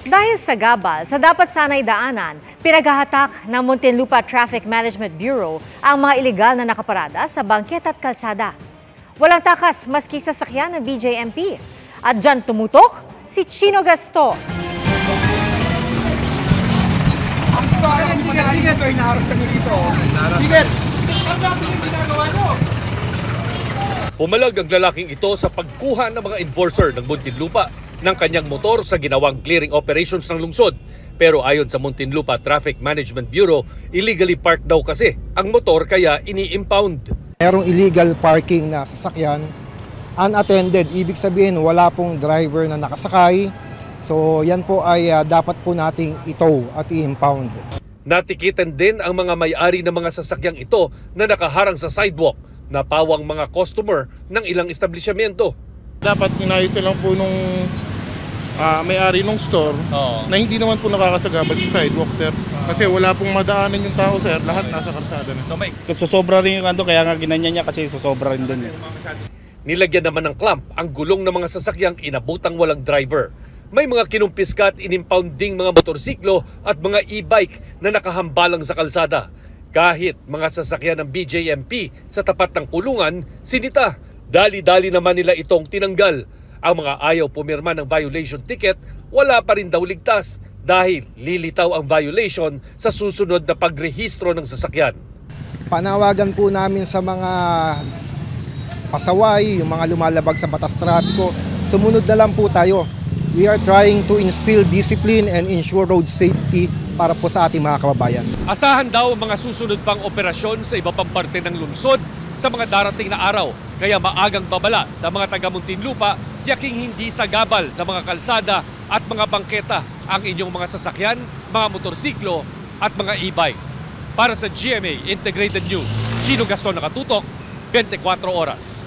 Dahil sa gabal sa dapat sanay daanan, pinaghahatak ng Muntinlupa Traffic Management Bureau ang mga ilegal na nakaparada sa bangketa at kalsada. Walang takas maski sasakyan ng BJMP. At dyan tumutok si Chino Gasto. Pumalag ang lalaking ito sa pagkuha ng mga enforcer ng Muntinlupa ng kanyang motor sa ginawang clearing operations ng lungsod. Pero ayon sa Muntinlupa Traffic Management Bureau, illegally parked daw kasi ang motor kaya ini-impound. Merong illegal parking na sasakyan, unattended, ibig sabihin wala pong driver na nakasakay. So yan po ay dapat po nating itow at i-impound. Natikitan din ang mga may-ari ng mga sasakyang ito na nakaharang sa sidewalk na pawang mga customer ng ilang establishmento. Dapat inayos lang po nung may-ari ng store na hindi naman po nakakasagabal sa sidewalk, sir. Kasi wala pong madaanan yung tao, sir. Lahat nasa kalsada na. Susobra rin yung kaya nga ginanyan niya kasi susobra rin doon. Nilagyan naman ng clamp ang gulong ng mga sasakyang inabutang walang driver. May mga kinumpiska at inimpound ding mga motorsiklo at mga e-bike na nakahambalang sa kalsada. Kahit mga sasakyan ng BJMP sa tapat ng kulungan, sinita. Dali-dali naman nila itong tinanggal. Ang mga ayaw pumirma ng violation ticket, wala pa rin daw ligtas dahil lilitaw ang violation sa susunod na pagrehistro ng sasakyan. Panawagan po namin sa mga pasaway, yung mga lumalabag sa batas trapiko, sumunod na lang po tayo. We are trying to instill discipline and ensure road safety para po sa ating mga kababayan. Asahan daw ang mga susunod pang operasyon sa iba pang parte ng lungsod sa mga darating na araw. Kaya maagang babala sa mga taga Muntinlupa, tiyaking hindi sagabal sa mga kalsada at mga bangketa ang inyong mga sasakyan, mga motorsiklo at mga e-bike. Para sa GMA Integrated News, Chino Gaston, nakatutok, 24 oras.